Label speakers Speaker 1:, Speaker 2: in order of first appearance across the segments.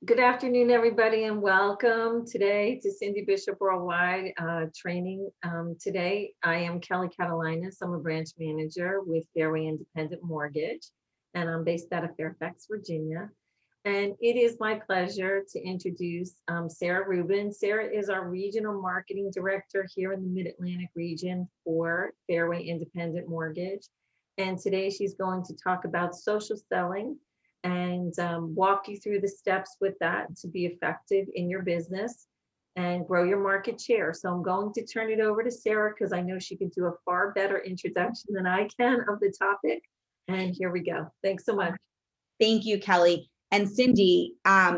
Speaker 1: Good afternoon, everybody, and welcome today to Cindy Bishop Worldwide training. Today, I am Kelly Catalinas. I'm a branch manager with Fairway Independent Mortgage, and I'm based out of Fairfax, Virginia. And it is my pleasure to introduce Sarah Rubin. Sarah is our Regional Marketing Director here in the Mid-Atlantic region for Fairway Independent Mortgage. And today she's going to talk about social selling and walk you through the steps with that to be effective in your business and grow your market share. So I'm going to turn it over to Sarah because I know she can do a far better introduction than I can of the topic. And here we go. Thanks so much.
Speaker 2: Thank you, Kelly. And Cindy,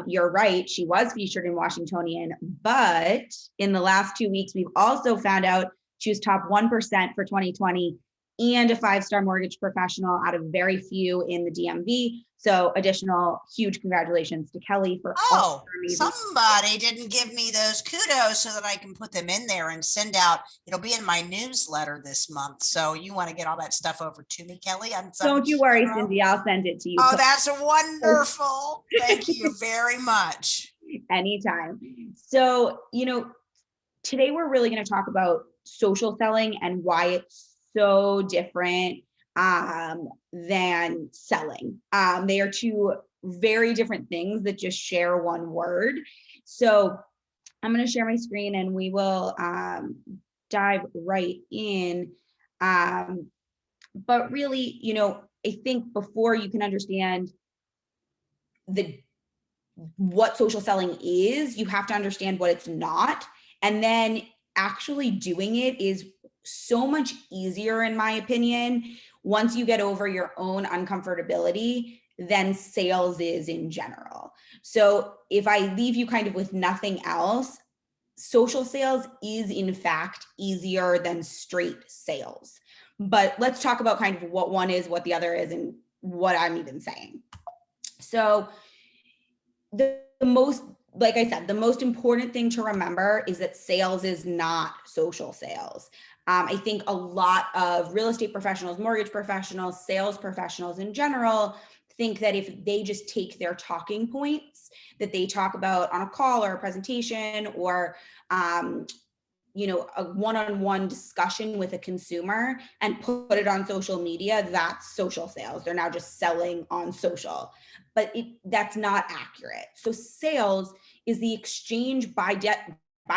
Speaker 2: you're right. She was featured in Washingtonian, but in the last 2 weeks, we've also found out she was top 1% for 2020 and a 5-star mortgage professional out of very few in the DMV. So additional huge congratulations to Kelly for
Speaker 3: all somebody didn't give me those kudos so that I can put them in there and send out. It'll be in my newsletter this month. So you want to get all that stuff over to me, Kelly?
Speaker 2: Don't you worry, Cindy. I'll send it to you.
Speaker 3: Oh, that's wonderful. Thank you very much.
Speaker 2: Anytime. So, today we're really going to talk about social selling and why it's so different than selling. They are two very different things that just share one word. So I'm going to share my screen and we will dive right in. But really, I think before you can understand what social selling is, you have to understand what it's not. And then actually doing it is so much easier, in my opinion, once you get over your own uncomfortability than sales is in general. So if I leave you kind of with nothing else, social sales is in fact easier than straight sales. But let's talk about kind of what one is, what the other is, and what I'm even saying. So like I said, the most important thing to remember is that sales is not social sales. I think a lot of real estate professionals, mortgage professionals, sales professionals in general think that if they just take their talking points that they talk about on a call or a presentation or a one-on-one discussion with a consumer and put it on social media, that's social sales. They're now just selling on social, but that's not accurate. So sales is the exchange by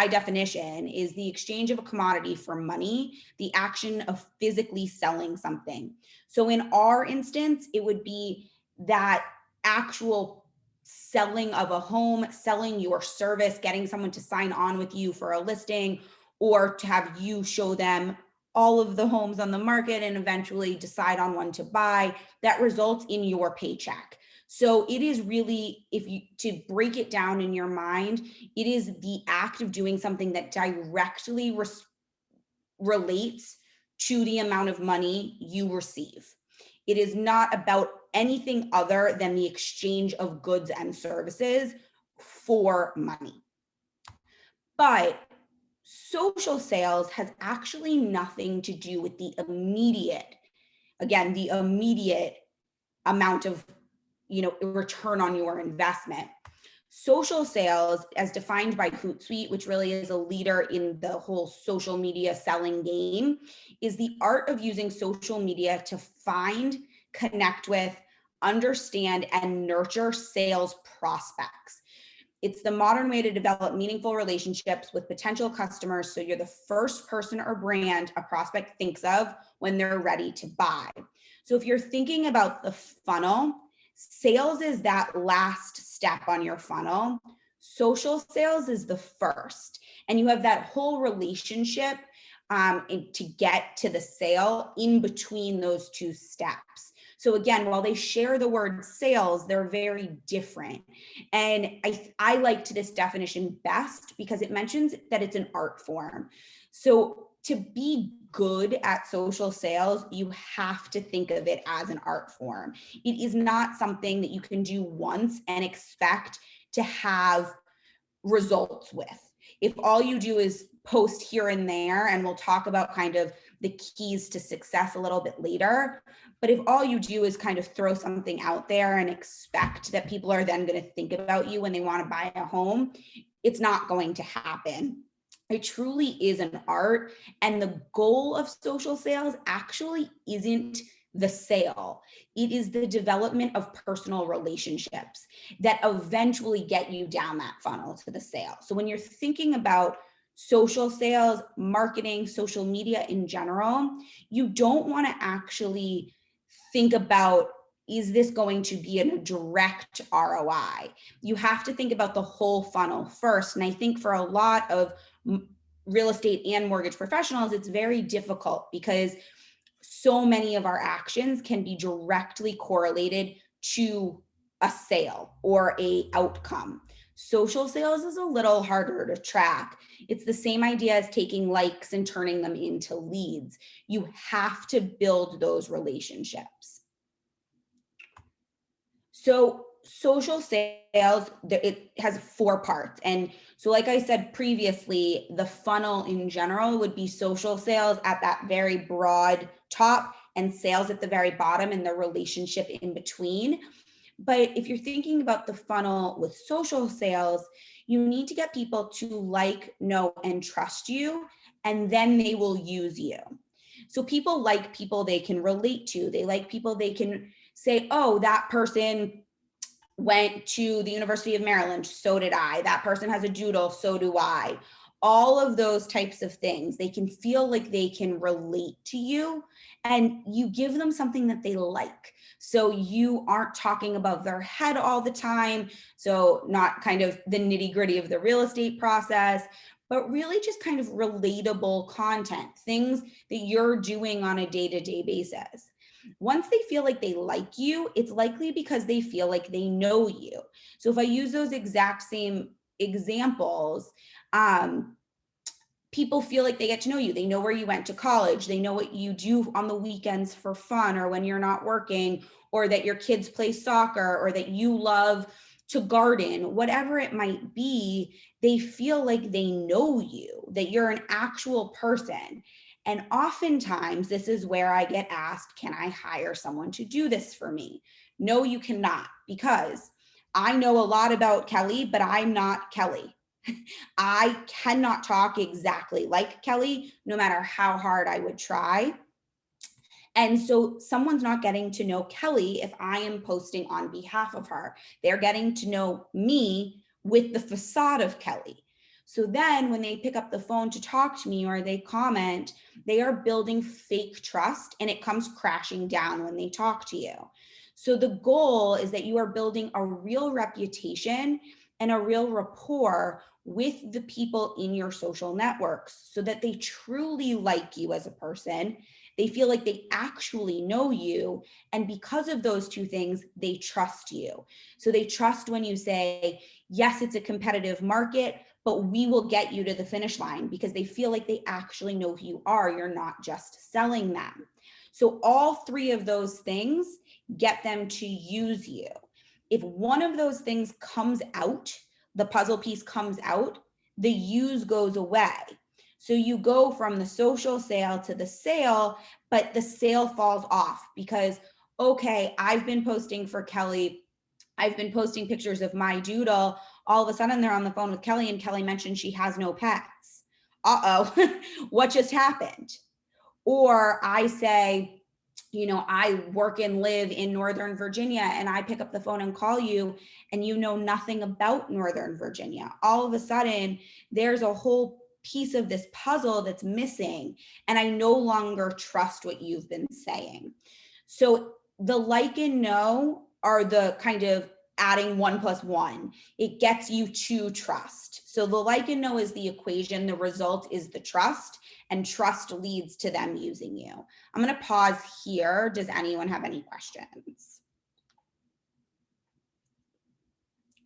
Speaker 2: definition is the exchange of a commodity for money, the action of physically selling something. So in our instance, it would be that actual selling of a home, selling your service, getting someone to sign on with you for a listing, or to have you show them all of the homes on the market and eventually decide on one to buy, that results in your paycheck. So it is really, to break it down in your mind, it is the act of doing something that directly relates to the amount of money you receive. It is not about anything other than the exchange of goods and services for money. But social sales has actually nothing to do with the immediate amount of return on your investment. Social sales, as defined by Hootsuite, which really is a leader in the whole social media selling game, is the art of using social media to find, connect with, understand, and nurture sales prospects. It's the modern way to develop meaningful relationships with potential customers, so you're the first person or brand a prospect thinks of when they're ready to buy. So if you're thinking about the funnel, sales is that last step on your funnel. Social sales is the first. And you have that whole relationship to get to the sale in between those two steps. So again, while they share the word sales, they're very different. And I liked this definition best because it mentions that it's an art form. So to be good at social sales, you have to think of it as an art form. It is not something that you can do once and expect to have results with. If all you do is post here and there, and we'll talk about kind of the keys to success a little bit later. But if all you do is kind of throw something out there and expect that people are then going to think about you when they want to buy a home, it's not going to happen. It truly is an art. And the goal of social sales actually isn't the sale. It is the development of personal relationships that eventually get you down that funnel to the sale. So when you're thinking about social sales, marketing, social media in general, you don't want to actually think about, is this going to be a direct ROI? You have to think about the whole funnel first. And I think for a lot of real estate and mortgage professionals, it's very difficult because so many of our actions can be directly correlated to a sale or a outcome. Social sales is a little harder to track. It's the same idea as taking likes and turning them into leads. You have to build those relationships. So social sales, it has 4 parts. And so like I said previously, the funnel in general would be social sales at that very broad top and sales at the very bottom and the relationship in between. But if you're thinking about the funnel with social sales, you need to get people to like, know, and trust you, and then they will use you. So people like people they can relate to. They like people they can say, oh, that person went to the University of Maryland, so did I. That person has a doodle, so do I. All of those types of things, they can feel like they can relate to you, and you give them something that they like. So you aren't talking above their head all the time. So not kind of the nitty gritty of the real estate process, but really just kind of relatable content, things that you're doing on a day-to-day basis. Once they feel like they like you, it's likely because they feel like they know you. So if I use those exact same examples, people feel like they get to know you. They know where you went to college. They know what you do on the weekends for fun or when you're not working, or that your kids play soccer, or that you love to garden, whatever it might be. They feel like they know you, that you're an actual person. And oftentimes this is where I get asked, can I hire someone to do this for me? No, you cannot, because I know a lot about Kelly, but I'm not Kelly. I cannot talk exactly like Kelly, no matter how hard I would try. And so someone's not getting to know Kelly if I am posting on behalf of her. They're getting to know me with the facade of Kelly. So then when they pick up the phone to talk to me or they comment, they are building fake trust, and it comes crashing down when they talk to you. So the goal is that you are building a real reputation and a real rapport with the people in your social networks so that they truly like you as a person. They feel like they actually know you. And because of those 2 things, they trust you. So they trust when you say, yes, it's a competitive market, but we will get you to the finish line, because they feel like they actually know who you are. You're not just selling them. So all 3 of those things get them to use you. If one of those things comes out, the puzzle piece comes out, the use goes away. So you go from the social sale to the sale, but the sale falls off because, okay, I've been posting for Kelly. I've been posting pictures of my doodle. All of a sudden they're on the phone with Kelly, and Kelly mentioned she has no pets. Uh-oh, what just happened? Or I say, I work and live in Northern Virginia, and I pick up the phone and call you, and you know nothing about Northern Virginia. All of a sudden, there's a whole piece of this puzzle that's missing, and I no longer trust what you've been saying. So the like and know are the kind of adding 1 + 1. It gets you to trust. So the like and know is the equation. The result is the trust, and trust leads to them using you. I'm going to pause here. Does anyone have any questions?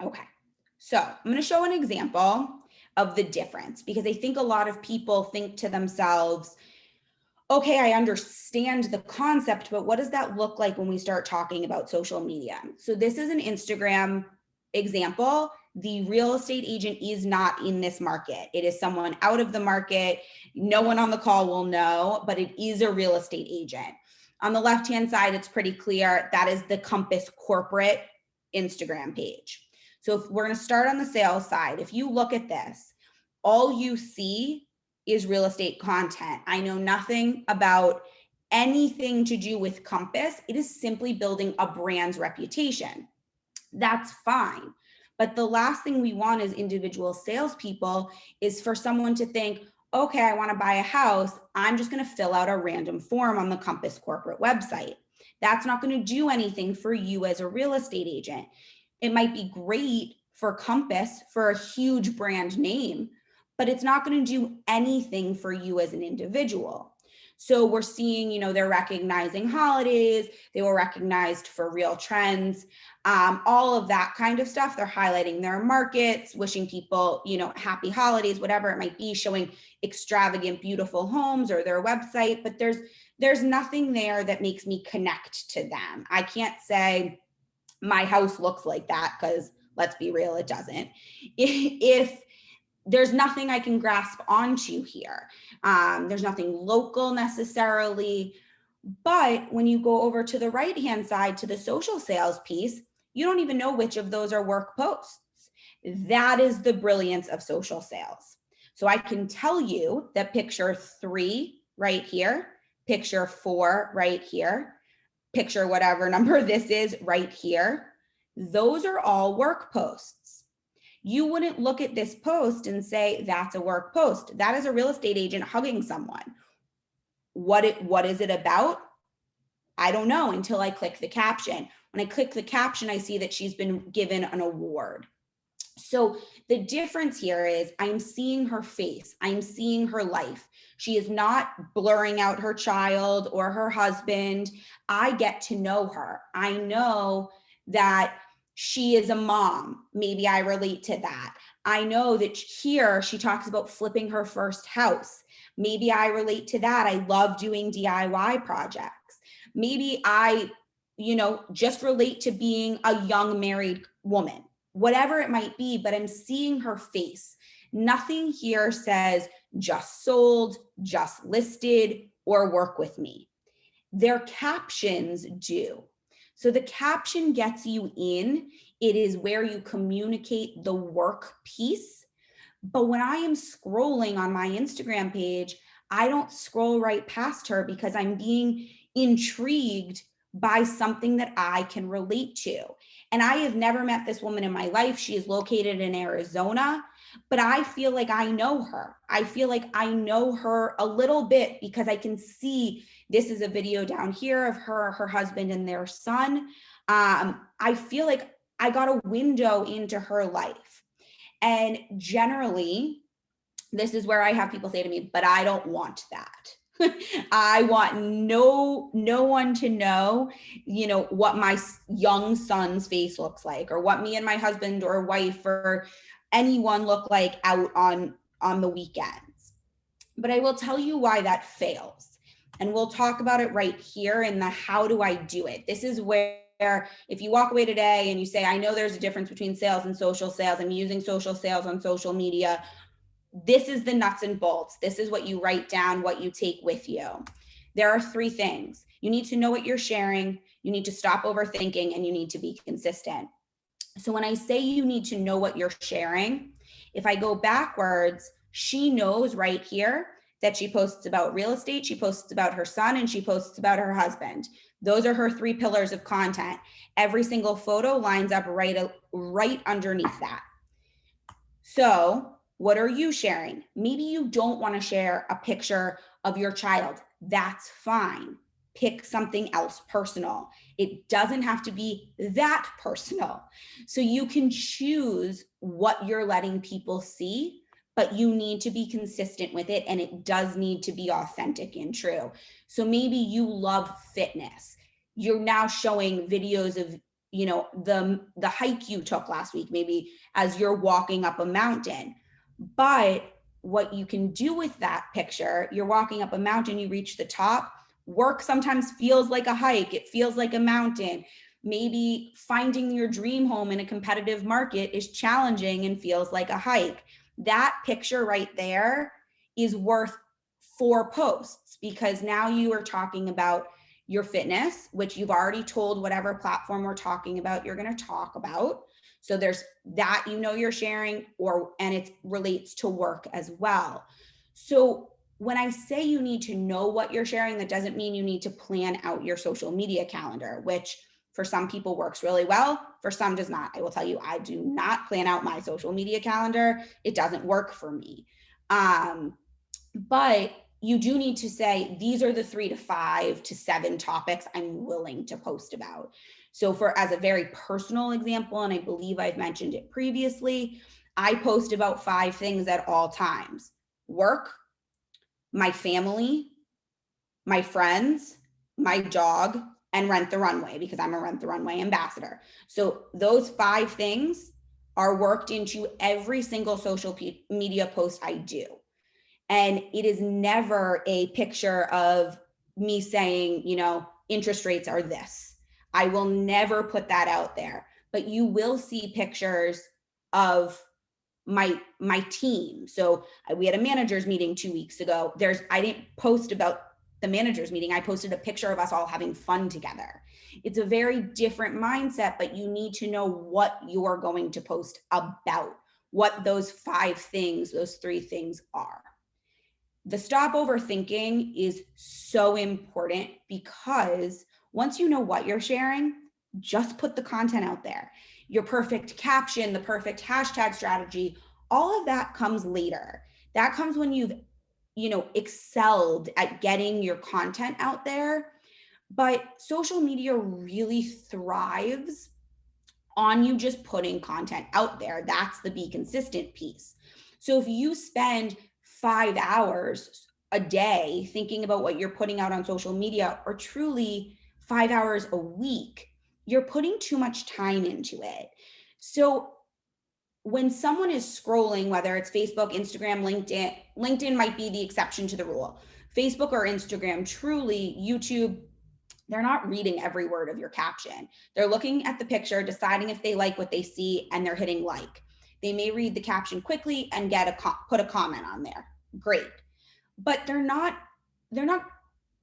Speaker 2: Okay, so I'm going to show an example of the difference, because I think a lot of people think to themselves, okay, I understand the concept, but what does that look like when we start talking about social media? So this is an Instagram example. the real estate agent is not in this market. It is someone out of the market. No one on the call will know, but it is a real estate agent. On the left-hand side, it's pretty clear that is the Compass corporate Instagram page. So if we're going to start on the sales side, if you look at this, all you see is real estate content. I know nothing about anything to do with Compass. It is simply building a brand's reputation. That's fine. But the last thing we want as individual salespeople is for someone to think, okay, I want to buy a house. I'm just going to fill out a random form on the Compass corporate website. That's not going to do anything for you as a real estate agent. It might be great for Compass for a huge brand name, but it's not going to do anything for you as an individual. So we're seeing, they're recognizing holidays. They were recognized for real trends, all of that kind of stuff. They're highlighting their markets, wishing people, happy holidays, whatever it might be, showing extravagant, beautiful homes or their website. But there's nothing there that makes me connect to them. I can't say my house looks like that, because let's be real, it doesn't. If there's nothing I can grasp onto here. There's nothing local necessarily. But when you go over to the right-hand side to the social sales piece, you don't even know which of those are work posts. That is the brilliance of social sales. So I can tell you that picture 3 right here, picture 4 right here, picture whatever number this is right here, those are all work posts. You wouldn't look at this post and say, that's a work post. That is a real estate agent hugging someone. What is it about? I don't know until I click the caption. When I click the caption, I see that she's been given an award. So the difference here is I'm seeing her face. I'm seeing her life. She is not blurring out her child or her husband. I get to know her. I know that she is a mom. Maybe I relate to that. I know that here she talks about flipping her first house. Maybe I relate to that. I love doing DIY projects. Maybe I, just relate to being a young married woman, whatever it might be, but I'm seeing her face. Nothing here says just sold, just listed, or work with me. Their captions do. So the caption gets you in. It is where you communicate the work piece. But when I am scrolling on my Instagram page, I don't scroll right past her because I'm being intrigued by something that I can relate to. And I have never met this woman in my life. She is located in Arizona, but I feel like I know her. I feel like I know her a little bit because I can see this is a video down here of her husband and their son. I feel like I got a window into her life. And generally, this is where I have people say to me, but I don't want that. I want no one to know, what my young son's face looks like, or what me and my husband or wife or anyone look like out on the weekends. But I will tell you why that fails. And we'll talk about it right here in the how do I do it. This is where if you walk away today and you say, I know there's a difference between sales and social sales, I'm using social sales on social media. This is the nuts and bolts. This is what you write down, what you take with you. There are 3 things. You need to know what you're sharing. You need to stop overthinking, and you need to be consistent. So when I say you need to know what you're sharing, if I go backwards, she knows right here that she posts about real estate, she posts about her son, and she posts about her husband. Those are her 3 pillars of content. Every single photo lines up right underneath that. So what are you sharing? Maybe you don't want to share a picture of your child. That's fine. Pick something else personal. It doesn't have to be that personal. So you can choose what you're letting people see, but you need to be consistent with it, and it does need to be authentic and true. So maybe you love fitness. You're now showing videos of, the hike you took last week, maybe as you're walking up a mountain. But what you can do with that picture, you're walking up a mountain, you reach the top. Work sometimes feels like a hike. It feels like a mountain. Maybe finding your dream home in a competitive market is challenging and feels like a hike. That picture right there is worth 4 posts, because now you are talking about your fitness, which you've already told whatever platform we're talking about you're going to talk about. So there's that, you're sharing, and it relates to work as well. So when I say you need to know what you're sharing, that doesn't mean you need to plan out your social media calendar, which for some people works really well, for some does not. I will tell you, I do not plan out my social media calendar. It doesn't work for me. But you do need to say, these are the 3 to 5 to 7 topics I'm willing to post about. So as a very personal example, and I believe I've mentioned it previously, I post about 5 things at all times: work, my family, my friends, my dog, and Rent the Runway, because I'm a Rent the Runway ambassador. So those 5 things are worked into every single social media post I do. And it is never a picture of me saying, interest rates are this. I will never put that out there, but you will see pictures of my team. So we had a managers meeting 2 weeks ago. I didn't post about the managers meeting. I posted a picture of us all having fun together. It's a very different mindset, but you need to know what you're going to post about, what those 5 things, those 3 things are. The stop overthinking is so important, because once you know what you're sharing, just put the content out there. Your perfect caption, the perfect hashtag strategy, all of that comes later. That comes when you've, excelled at getting your content out there. But social media really thrives on you just putting content out there. That's the be consistent piece. So if you spend 5 hours a day thinking about what you're putting out on social media, or truly 5 hours a week, you're putting too much time into it. So when someone is scrolling, whether it's Facebook, Instagram, LinkedIn might be the exception to the rule. Facebook or Instagram, truly YouTube, they're not reading every word of your caption. They're looking at the picture, deciding if they like what they see, and they're hitting like. They may read the caption quickly and put a comment on there. Great. But they're not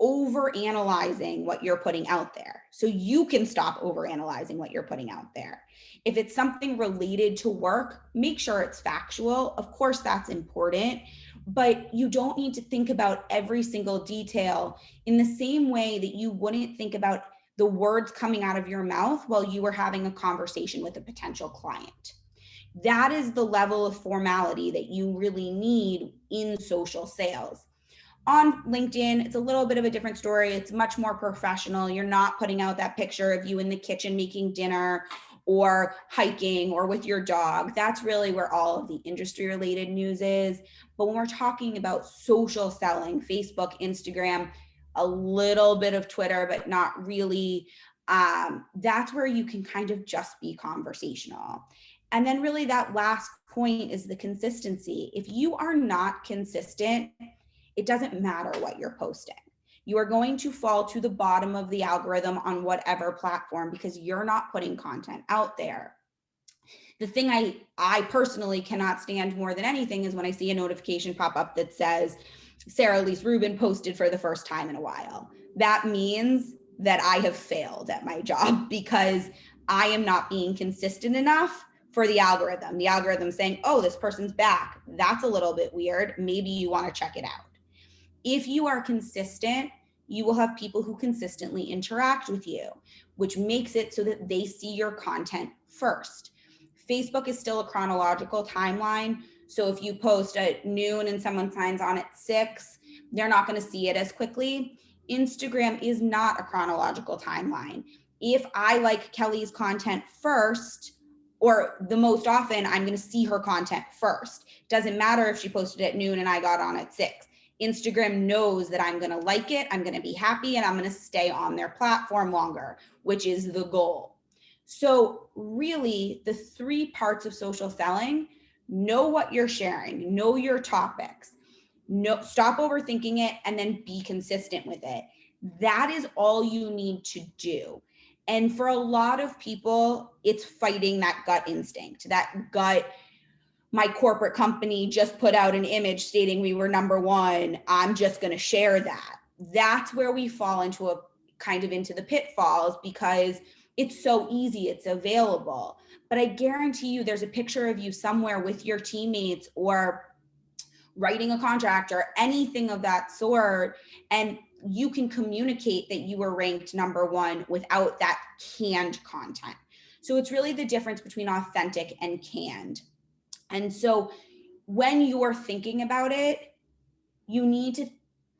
Speaker 2: over analyzing what you're putting out there. So you can stop over analyzing what you're putting out there. If it's something related to work, make sure it's factual. Of course, that's important, but you don't need to think about every single detail in the same way that you wouldn't think about the words coming out of your mouth while you were having a conversation with a potential client. That is the level of formality that you really need in social sales. On LinkedIn, it's a little bit of a different story. It's much more professional. You're not putting out that picture of you in the kitchen making dinner or hiking or with your dog. That's really where all of the industry related news is. But when we're talking about social selling, Facebook, Instagram, a little bit of Twitter, but not really, that's where you can kind of just be conversational. And then really that last point is the consistency. If you are not consistent, it doesn't matter what you're posting. You are going to fall to the bottom of the algorithm on whatever platform, because you're not putting content out there. The thing I personally cannot stand more than anything is when I see a notification pop up that says Sarah Elise Rubin posted for the first time in a while. That means that I have failed at my job, because I am not being consistent enough for the algorithm. The algorithm saying, oh, this person's back. That's a little bit weird. Maybe you want to check it out. If you are consistent, you will have people who consistently interact with you, which makes it so that they see your content first. Facebook is still a chronological timeline. So if you post at noon and someone signs on at 6, they're not going to see it as quickly. Instagram is not a chronological timeline. If I like Kelly's content first, or the most often, I'm going to see her content first. Doesn't matter if she posted at noon and I got on at 6. Instagram knows that I'm going to like it, I'm going to be happy, and I'm going to stay on their platform longer, which is the goal. So really, the 3 parts of social selling: know what you're sharing, know your topics, stop overthinking it, and then be consistent with it. That is all you need to do. And for a lot of people, it's fighting that gut instinct, that gut. My corporate company just put out an image stating we were number one. I'm just going to share that. That's where we fall into into the pitfalls, because it's so easy, it's available. But I guarantee you there's a picture of you somewhere with your teammates or writing a contract or anything of that sort, and you can communicate that you were ranked number one without that canned content. So it's really the difference between authentic and canned. And so when you're thinking about it, you need to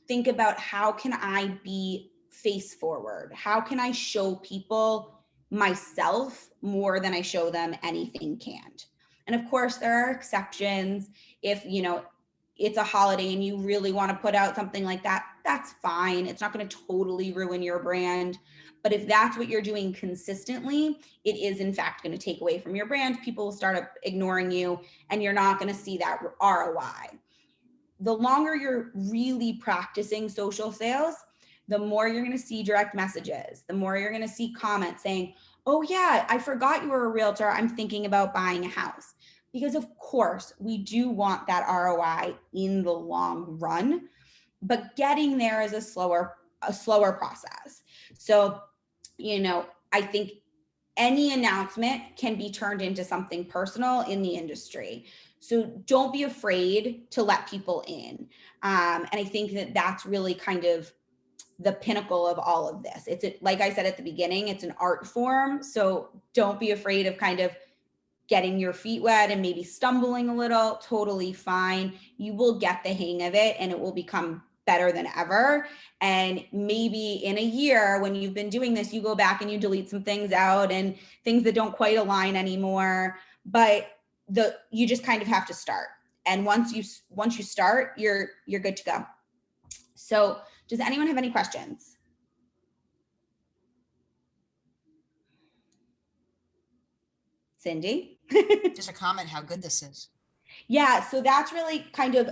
Speaker 2: think about, how can I be face forward? How can I show people myself more than I show them anything canned? And of course, there are exceptions. If, it's a holiday and you really want to put out something like that, that's fine. It's not going to totally ruin your brand. But if that's what you're doing consistently, it is in fact going to take away from your brand. People will start ignoring you and you're not going to see that ROI. The longer you're really practicing social sales, the more you're going to see direct messages, the more you're going to see comments saying, oh yeah, I forgot you were a realtor. I'm thinking about buying a house. Because of course we do want that ROI in the long run, but getting there is a slower process. So, I think any announcement can be turned into something personal in the industry. So don't be afraid to let people in. And I think that that's really kind of the pinnacle of all of this. Like I said at the beginning, it's an art form. So don't be afraid of kind of getting your feet wet and maybe stumbling a little. Totally fine. You will get the hang of it and it will become better than ever. And maybe in a year when you've been doing this, you go back and you delete some things out and things that don't quite align anymore. But you just kind of have to start. And once you start, you're good to go. So does anyone have any questions? Cindy?
Speaker 3: Just a comment how good this is.
Speaker 2: Yeah, so that's really kind of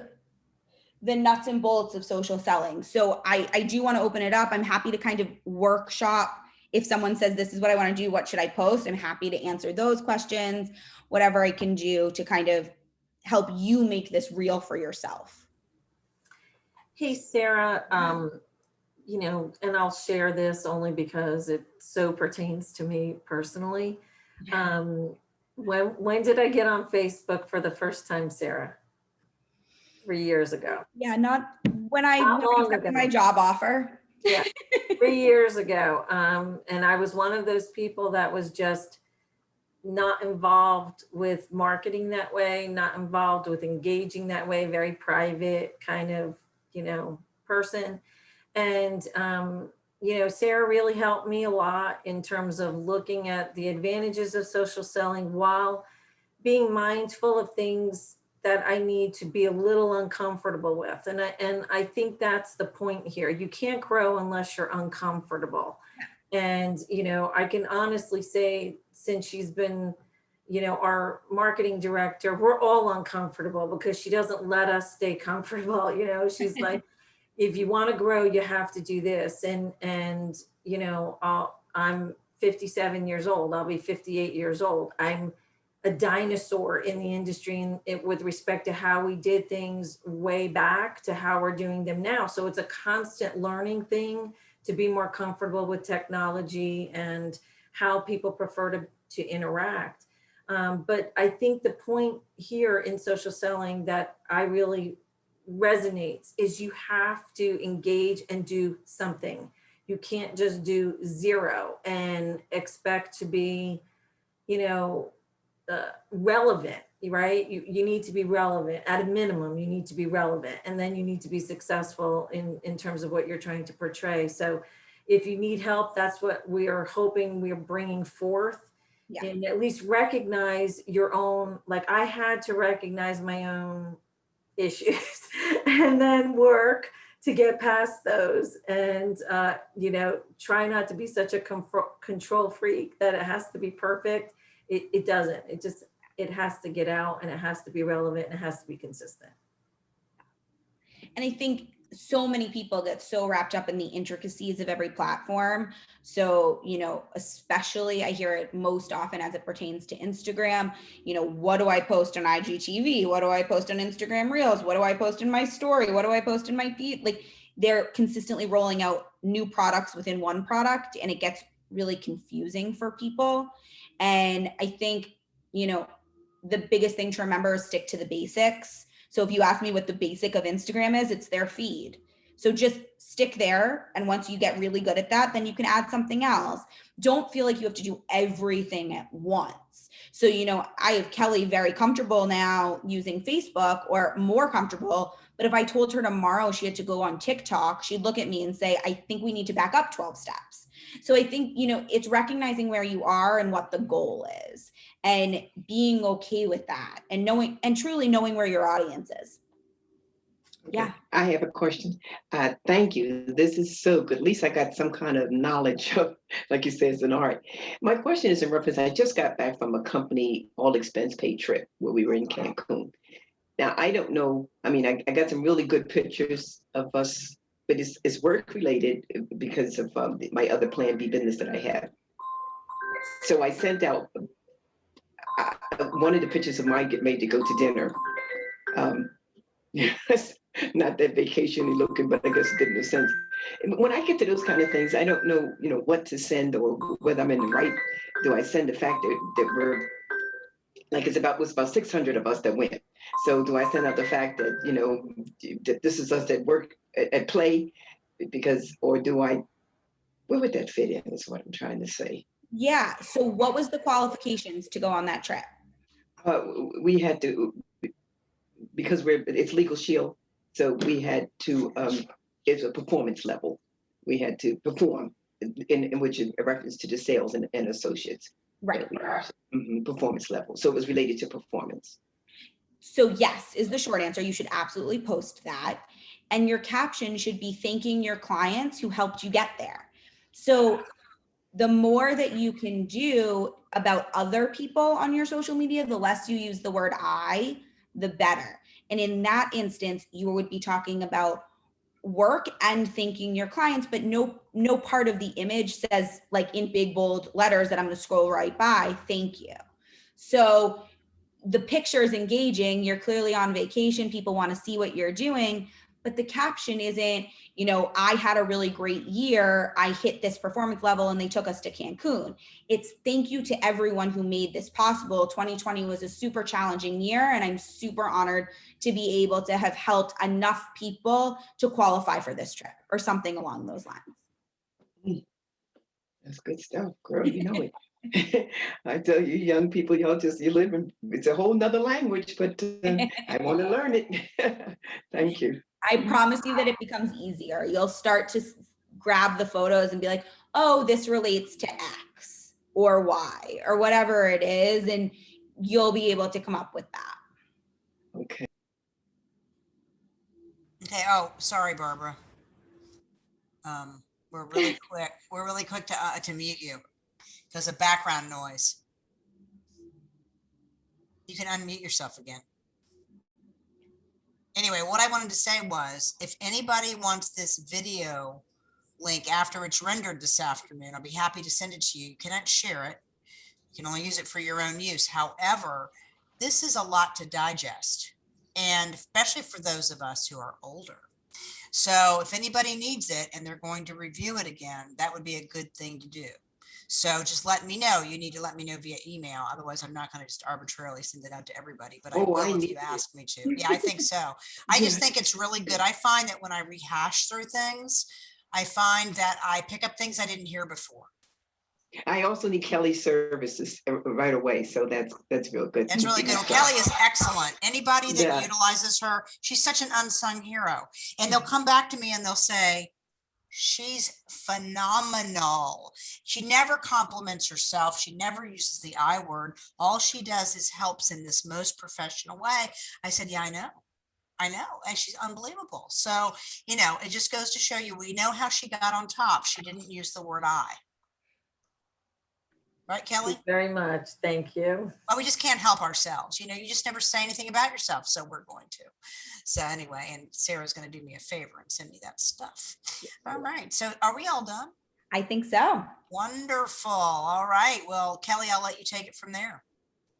Speaker 2: the nuts and bolts of social selling. So I do want to open it up. I'm happy to kind of workshop. If someone says, this is what I want to do, what should I post? I'm happy to answer those questions, whatever I can do to kind of help you make this real for yourself.
Speaker 1: Hey, Sarah, and I'll share this only because it so pertains to me personally. When did I get on Facebook for the first time, Sarah? 3 years ago.
Speaker 2: Yeah, not when I accepted my job offer.
Speaker 1: Yeah, 3 years ago. And I was one of those people that was just not involved with marketing that way, not involved with engaging that way, very private kind of, person. And, Sarah really helped me a lot in terms of looking at the advantages of social selling while being mindful of things that I need to be a little uncomfortable with. And I think that's the point here. You can't grow unless you're uncomfortable. And, I can honestly say, since she's been, our marketing director, we're all uncomfortable because she doesn't let us stay comfortable. She's like, if you want to grow, you have to do this. And I'm 57 years old. I'll be 58 years old. I'm a dinosaur in the industry with respect to how we did things way back to how we're doing them now. So it's a constant learning thing to be more comfortable with technology and how people prefer to interact. But I think the point here in social selling that I really resonates is you have to engage and do something. You can't just do zero and expect to be, relevant, right? You need to be relevant. At a minimum, you need to be relevant, and then you need to be successful in terms of what you're trying to portray. So if you need help, that's what we are hoping we are bringing forth. Yeah. And at least recognize your own, like I had to recognize my own issues and then work to get past those and try not to be such a control freak that it has to be perfect. It doesn't. It has to get out and it has to be relevant and it has to be consistent.
Speaker 2: And I think so many people get so wrapped up in the intricacies of every platform. So, especially I hear it most often as it pertains to Instagram. What do I post on IGTV? What do I post on Instagram Reels? What do I post in my story? What do I post in my feed? Like, they're consistently rolling out new products within one product, and it gets really confusing for people. And I think, the biggest thing to remember is stick to the basics. So if you ask me what the basic of Instagram is, it's their feed. So just stick there. And once you get really good at that, then you can add something else. Don't feel like you have to do everything at once. So, I have Kelly very comfortable now using Facebook, or more comfortable. But if I told her tomorrow she had to go on TikTok, she'd look at me and say, I think we need to back up 12 steps. So I think, it's recognizing where you are and what the goal is, and being okay with that, and knowing, and truly knowing where your audience is.
Speaker 4: Okay,
Speaker 2: Yeah.
Speaker 4: I have a question. Thank you. This is so good. At least I got some kind of knowledge of, like you said, it's an art. My question is in reference, I just got back from a company all expense paid trip where we were in Cancun. Now, I don't know, I mean, I got some really good pictures of us, but it's work related because of my other Plan B business that I have. So I sent out one of the pictures of mine get made to go to dinner. Yes, not that vacation looking, but I guess it didn't make sense. When I get to those kind of things, I don't know, what to send or whether I'm in the right. Do I send the fact that we're like it was about 600 of us that went. So do I send out the fact that that this is us that work at play, because or do I? Where would that fit in? Is what I'm trying to say.
Speaker 2: Yeah. So what was the qualifications to go on that trip?
Speaker 4: We had to, because it's legal shield, so we had to, it's a performance level. We had to perform in which in reference to the sales and associates.
Speaker 2: Right.
Speaker 4: Performance level. So it was related to performance.
Speaker 2: So yes, is the short answer. You should absolutely post that. And your caption should be thanking your clients who helped you get there. So the more that you can do about other people on your social media, the less you use the word I, the better. And in that instance, you would be talking about work and thanking your clients, but no part of the image says, like in big bold letters that I'm going to scroll right by, thank you. So the picture is engaging, you're clearly on vacation, people want to see what you're doing, but the caption isn't, I had a really great year, I hit this performance level and they took us to Cancun. It's thank you to everyone who made this possible. 2020 was a super challenging year, and I'm super honored to be able to have helped enough people to qualify for this trip, or something along those lines.
Speaker 4: That's good stuff, girl. You know it. I tell you, young people, you live in, it's a whole nother language, but I want to learn it. Thank you.
Speaker 2: I promise you that it becomes easier. You'll start to grab the photos and be like, oh, this relates to X or Y or whatever it is. And you'll be able to come up with that.
Speaker 4: Okay.
Speaker 3: Okay. Oh, sorry, Barbara. We're really quick. We're really quick to mute you because of background noise. You can unmute yourself again. Anyway, what I wanted to say was, if anybody wants this video link after it's rendered this afternoon, I'll be happy to send it to you. You cannot share it. You can only use it for your own use. However, this is a lot to digest, and especially for those of us who are older. So if anybody needs it and they're going to review it again, that would be a good thing to do. So just let me know. You need to let me know via email. Otherwise, I'm not going to just arbitrarily send it out to everybody, but I will if you ask me to. Yeah, I think so. I just think it's really good. I find that when I rehash through things, I find that I pick up things I didn't hear before.
Speaker 4: I also need Kelly's services right away. So that's real good.
Speaker 3: That's really good. Well, Kelly is excellent. Anybody that utilizes her, she's such an unsung hero. And they'll come back to me and they'll say, she's phenomenal. She never compliments herself. She never uses the I word. All she does is helps in this most professional way. I said, yeah, I know. And she's unbelievable. So, it just goes to show you, we know how she got on top. She didn't use the word I. Right, Kelly?
Speaker 1: Thank you very much. Thank you.
Speaker 3: Well, we just can't help ourselves. You know, you just never say anything about yourself. So we're going to. So anyway, and Sarah's going to do me a favor and send me that stuff. All right. So are we all done?
Speaker 2: I think so.
Speaker 3: Wonderful. All right. Well, Kelly, I'll let you take it from there.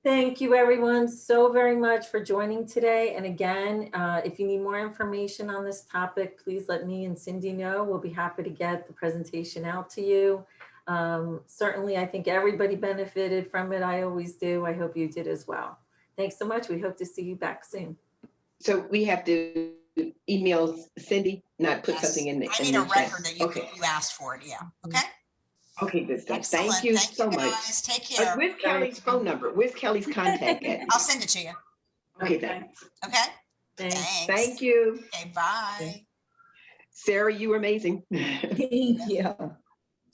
Speaker 1: Thank you, everyone, so very much for joining today. And again, if you need more information on this topic, please let me and Cindy know. We'll be happy to get the presentation out to you. Certainly, I think everybody benefited from it. I always do. I hope you did as well. Thanks so much. We hope to see you back soon.
Speaker 4: So we have to email Cindy, not put
Speaker 3: Yes.
Speaker 4: something in the
Speaker 3: I need a
Speaker 4: chat.
Speaker 3: record that you,
Speaker 4: Okay.
Speaker 3: you asked for it. Yeah. Okay.
Speaker 4: Okay, good stuff.
Speaker 3: Excellent.
Speaker 4: Thank you so much.
Speaker 3: Guys. Take care.
Speaker 4: Where's Kelly's phone number? Where's Kelly's contact at?
Speaker 3: I'll send it to you.
Speaker 4: Okay, thanks.
Speaker 3: Okay.
Speaker 1: Thanks.
Speaker 3: Thanks.
Speaker 4: Thank you.
Speaker 3: Okay. Bye.
Speaker 4: Sarah, you were amazing.
Speaker 2: Thank you.